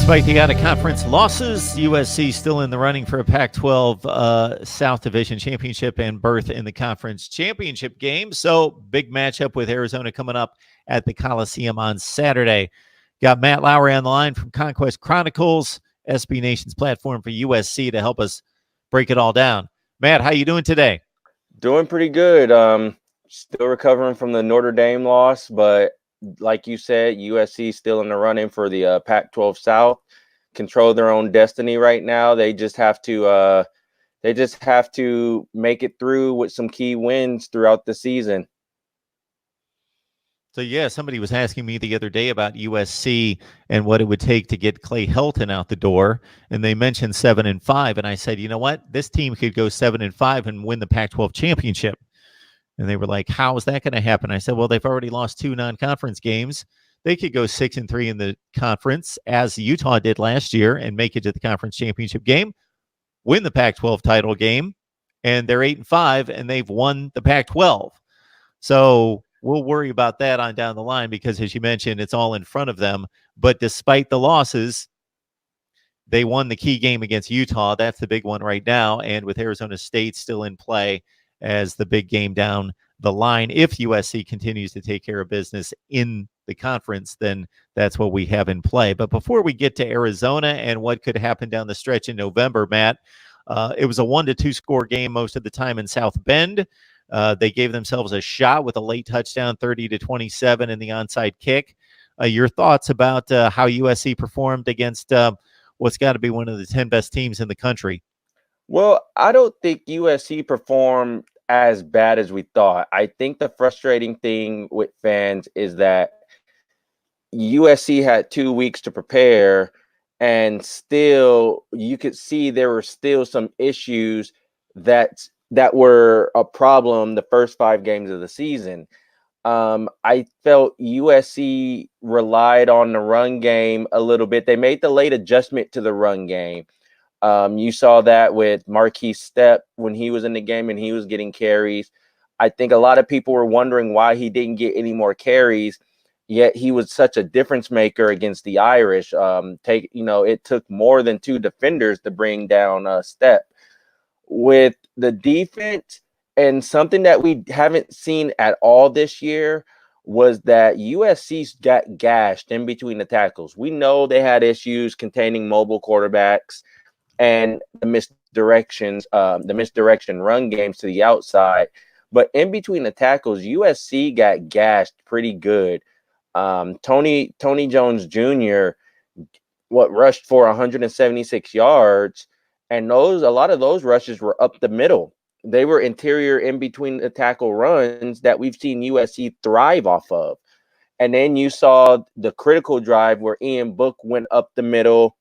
Despite the out-of-conference losses, USC still in the running for a Pac-12 South Division championship and berth in the conference championship game. So big matchup with Arizona coming up at the Coliseum on Saturday. Got Matt Lowry on the line from Conquest Chronicles, SB Nation's platform for USC, to help us break it all down. Matt, how you doing today? Doing pretty good. Still recovering from the Notre Dame loss, but like you said, USC still in the running for the Pac-12 South. Control their own destiny right now. They just have to make it through with some key wins throughout the season. So, yeah, somebody was asking me the other day about USC and what it would take to get Clay Helton out the door, and they mentioned 7-5, and I said, you know what, this team could go 7-5 and win the Pac-12 championship. And they were like, how is that going to happen? I said, well, they've already lost 2 non-conference games. They could go 6-3 in the conference, as Utah did last year, and make it to the conference championship game, win the Pac-12 title game, and they're 8-5, and they've won the Pac-12. So we'll worry about that on down the line because, as you mentioned, it's all in front of them. But despite the losses, they won the key game against Utah. That's the big one right now. And with Arizona State still in play as the big game down the line, if USC continues to take care of business in the conference, then that's what we have in play. But before we get to Arizona and what could happen down the stretch in November, Matt, it was a 1-2 score game most of the time in South Bend. They gave themselves a shot with a late touchdown, 30-27 in the onside kick. Your thoughts about how USC performed against what's got to be one of the 10 best teams in the country? Well, I don't think USC performed as bad as we thought. I think the frustrating thing with fans is that USC had 2 weeks to prepare, and still you could see there were still some issues that were a problem the first 5 games of the season. I felt USC relied on the run game a little bit. They made the late adjustment to the run game. You saw that with Marquise Stepp when he was in the game and he was getting carries. I think a lot of people were wondering why he didn't get any more carries, yet he was such a difference maker against the Irish. It took more than 2 defenders to bring down Stepp. With the defense, and something that we haven't seen at all this year was that USC got gashed in between the tackles. We know they had issues containing mobile quarterbacks and the misdirection run games to the outside. But in between the tackles, USC got gashed pretty good. Tony Jones Jr. rushed for 176 yards, and a lot of those rushes were up the middle. They were interior in between the tackle runs that we've seen USC thrive off of. And then you saw the critical drive where Ian Book went up the middle,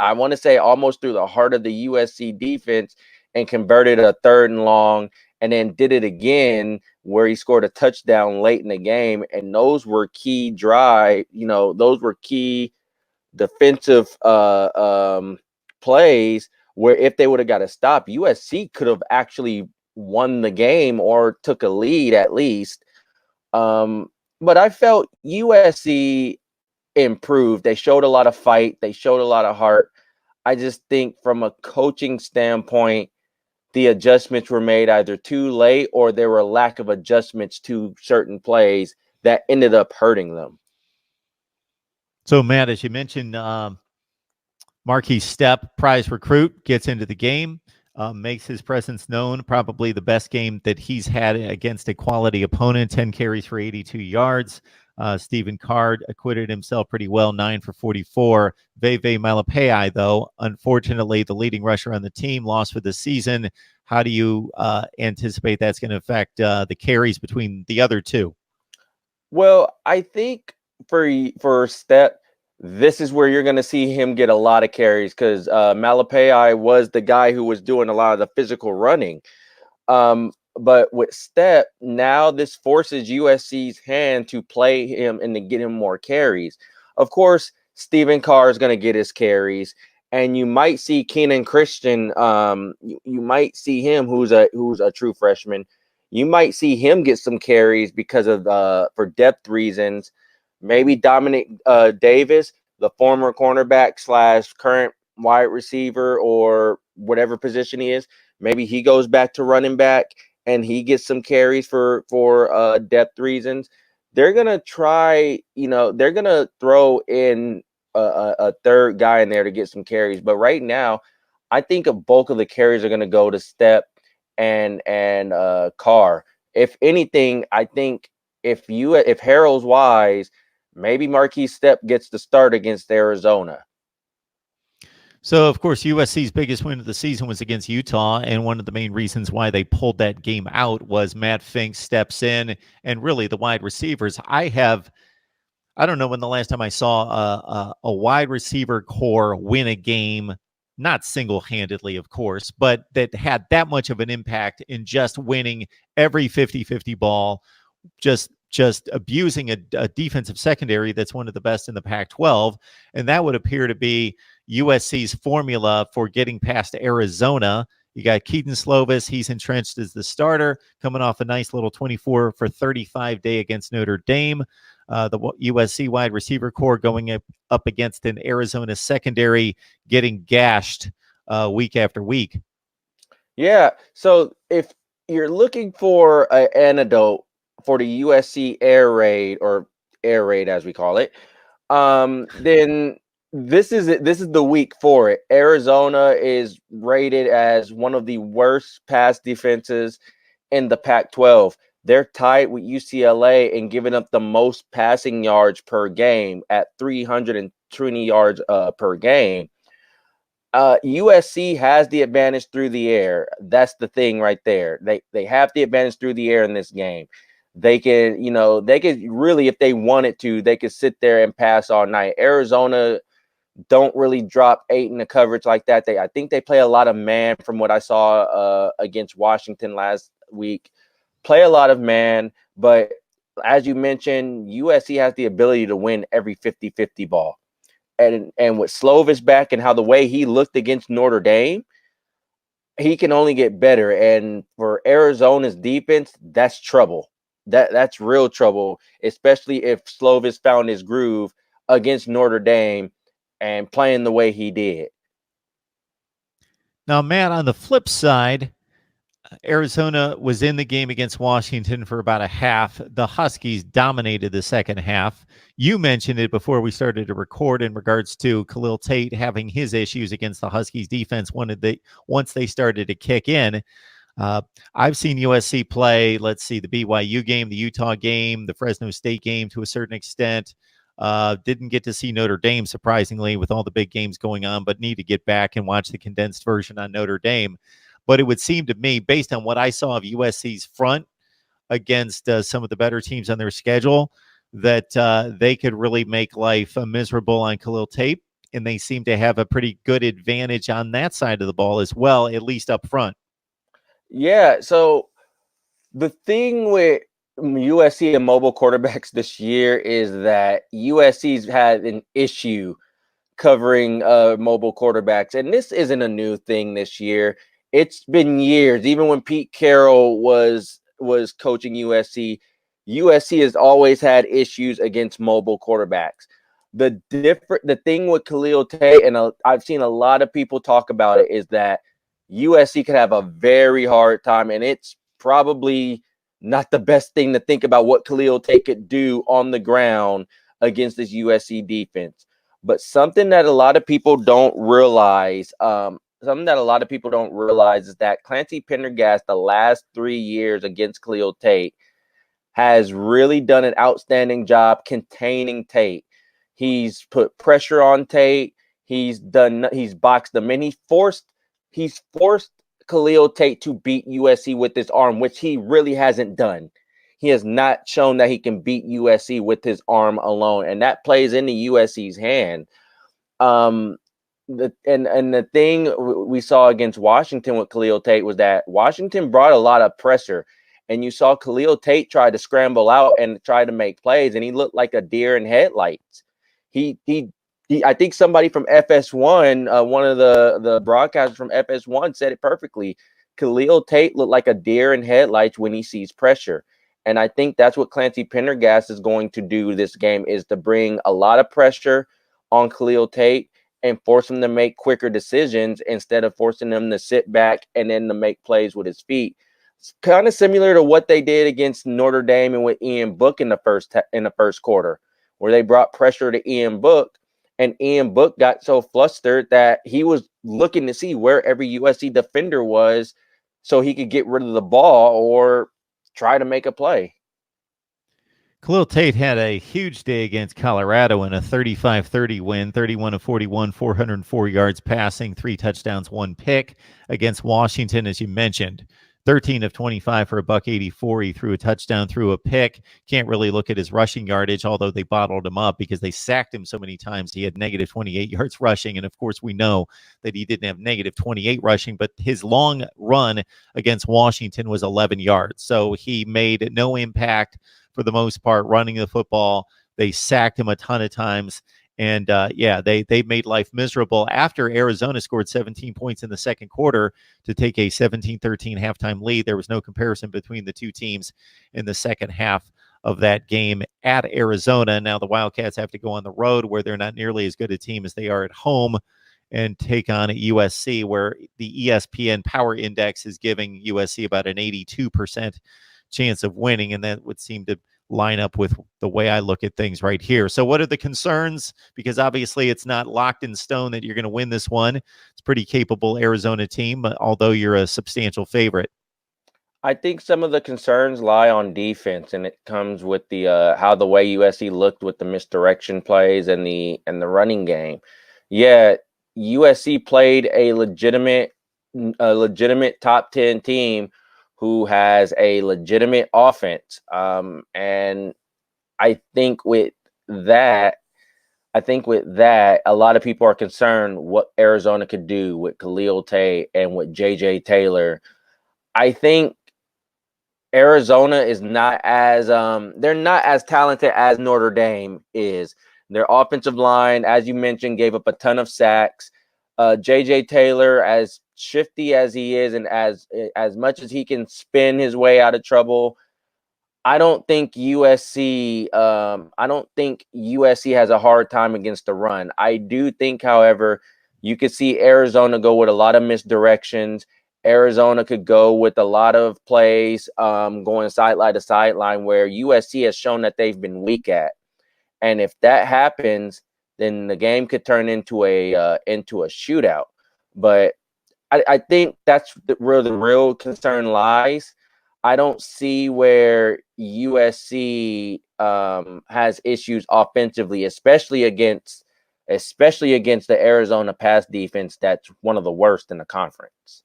I want to say almost through the heart of the USC defense, and converted a 3rd and long, and then did it again where he scored a touchdown late in the game. And those were key those were key defensive plays where if they would have got a stop, USC could have actually won the game or took a lead at least. But I felt USC improved. They showed a lot of fight. They showed a lot of heart. I just think from a coaching standpoint, the adjustments were made either too late or there were a lack of adjustments to certain plays that ended up hurting them. So, Matt, as you mentioned, Marquise Stepp, prize recruit, gets into the game, makes his presence known, probably the best game that he's had against a quality opponent, 10 carries for 82 yards. Stephen Card acquitted himself pretty well, 9 for 44. Veve Malapai, though, unfortunately, the leading rusher on the team, lost for the season. How do you anticipate that's going to affect the carries between the other two? Well, I think for Stepp, this is where you're going to see him get a lot of carries because Malapai was the guy who was doing a lot of the physical running. But with Stepp, now this forces USC's hand to play him and to get him more carries. Of course, Stephen Carr is going to get his carries, and you might see Keenan Christian. You might see him, who's a true freshman. You might see him get some carries because of for depth reasons. Maybe Dominic Davis. the former cornerback slash current wide receiver or whatever position he is. Maybe he goes back to running back and he gets some carries for depth reasons. They're gonna try, they're gonna throw in a third guy in there to get some carries. But right now, I think a bulk of the carries are gonna go to Step and Carr. If anything, I think if Harold's wise, maybe Marquise Step gets the start against Arizona. So, of course, USC's biggest win of the season was against Utah, and one of the main reasons why they pulled that game out was Matt Fink steps in, and really the wide receivers. I don't know when the last time I saw a wide receiver core win a game, not single-handedly, of course, but that had that much of an impact in just winning every 50-50 ball, just abusing a defensive secondary that's one of the best in the Pac-12, and that would appear to be USC's formula for getting past Arizona. You got Keaton Slovis. He's entrenched as the starter, coming off a nice little 24 for 35 day against Notre Dame. The USC wide receiver core going up against an Arizona secondary getting gashed week after week. Yeah. So if you're looking for an antidote for the USC air raid, or air raid as we call it, then this is it. This is the week for it. Arizona is rated as one of the worst pass defenses in the Pac-12. They're tied with UCLA in giving up the most passing yards per game at 320 yards per game. USC has the advantage through the air. That's the thing right there. They have the advantage through the air in this game. They can, they could really, if they wanted to, they could sit there and pass all night. Arizona don't really drop 8 in the coverage like that. I think they play a lot of man from what I saw against Washington last week. Play a lot of man, but as you mentioned, USC has the ability to win every 50-50 ball. And with Slovis back and how the way he looked against Notre Dame, he can only get better. And for Arizona's defense, that's trouble. That's real trouble, especially if Slovis found his groove against Notre Dame and playing the way he did. Now, Matt, on the flip side, Arizona was in the game against Washington for about a half. The Huskies dominated the second half. You mentioned it before we started to record in regards to Khalil Tate having his issues against the Huskies defense once they started to kick in. I've seen USC play, let's see, the BYU game, the Utah game, the Fresno State game to a certain extent. Didn't get to see Notre Dame, surprisingly, with all the big games going on, but need to get back and watch the condensed version on Notre Dame. But it would seem to me, based on what I saw of USC's front against some of the better teams on their schedule, that they could really make life miserable on Khalil Tate, and they seem to have a pretty good advantage on that side of the ball as well, at least up front. Yeah, so the thing with USC and mobile quarterbacks this year is that USC's had an issue covering mobile quarterbacks, and this isn't a new thing this year. It's been years. Even when Pete Carroll was coaching USC, USC has always had issues against mobile quarterbacks. The thing with Khalil Tate, and I've seen a lot of people talk about it, is that USC could have a very hard time, and it's probably not the best thing to think about what Khalil Tate could do on the ground against this USC defense. But something that a lot of people don't realize, is that Clancy Pendergast, the last 3 years against Khalil Tate, has really done an outstanding job containing Tate. He's put pressure on Tate. He's boxed him in. He's forced Khalil Tate to beat USC with his arm, which he really hasn't done. He has not shown that he can beat USC with his arm alone, and that plays into USC's hand. The thing we saw against Washington with Khalil Tate was that Washington brought a lot of pressure, and you saw Khalil Tate try to scramble out and try to make plays, and he looked like a deer in headlights. I think somebody from FS1, one of the broadcasters from FS1 said it perfectly. Khalil Tate looked like a deer in headlights when he sees pressure. And I think that's what Clancy Pendergast is going to do this game, is to bring a lot of pressure on Khalil Tate and force him to make quicker decisions instead of forcing him to sit back and then to make plays with his feet. It's kind of similar to what they did against Notre Dame and with Ian Book in the first quarter, where they brought pressure to Ian Book, and Ian Book got so flustered that he was looking to see where every USC defender was so he could get rid of the ball or try to make a play. Khalil Tate had a huge day against Colorado in a 35-30 win, 31 of 41, 404 yards passing, 3 touchdowns, 1 pick. Against Washington, as you mentioned, 13 of 25 for $184. He threw a touchdown, threw a pick. Can't really look at his rushing yardage, although they bottled him up because they sacked him so many times. He had negative 28 yards rushing. And of course, we know that he didn't have negative 28 rushing, but his long run against Washington was 11 yards. So he made no impact for the most part running the football. They sacked him a ton of times. And they made life miserable after Arizona scored 17 points in the second quarter to take a 17-13 halftime lead. There was no comparison between the two teams in the second half of that game at Arizona. Now the Wildcats have to go on the road where they're not nearly as good a team as they are at home and take on USC, where the ESPN Power Index is giving USC about an 82% chance of winning, and that would seem to line up with the way I look at things right here. So what are the concerns? Because obviously it's not locked in stone that you're going to win this one. It's a pretty capable Arizona team, although you're a substantial favorite. I think some of the concerns lie on defense, and it comes with the how the way USC looked with the misdirection plays and the running game. Yeah, USC played a legitimate top 10 team who has a legitimate offense. And I think with that, a lot of people are concerned what Arizona could do with Khalil Tate and with JJ Taylor. I think Arizona is not as they're not as talented as Notre Dame is. Their offensive line, as you mentioned, gave up a ton of sacks. JJ Taylor, as shifty as he is and as much as he can spin his way out of trouble, I don't think USC has a hard time against the run. I do think, however, you could see Arizona go with a lot of misdirections. Arizona could go with a lot of plays going sideline to sideline where USC has shown that they've been weak at. And if that happens, then the game could turn into a shootout. But I think that's where the real concern lies. I don't see where USC has issues offensively, especially against the Arizona pass defense. That's one of the worst in the conference.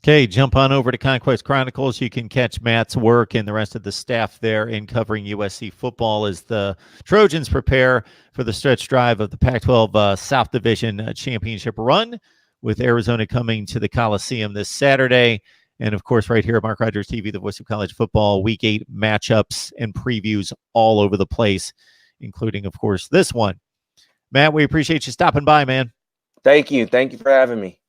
Okay, jump on over to Conquest Chronicles. You can catch Matt's work and the rest of the staff there in covering USC football as the Trojans prepare for the stretch drive of the Pac-12 South Division Championship run, with Arizona coming to the Coliseum this Saturday. And, of course, right here at Mark Rogers TV, the voice of college football, Week 8 matchups and previews all over the place, including, of course, this one. Matt, we appreciate you stopping by, man. Thank you. Thank you for having me.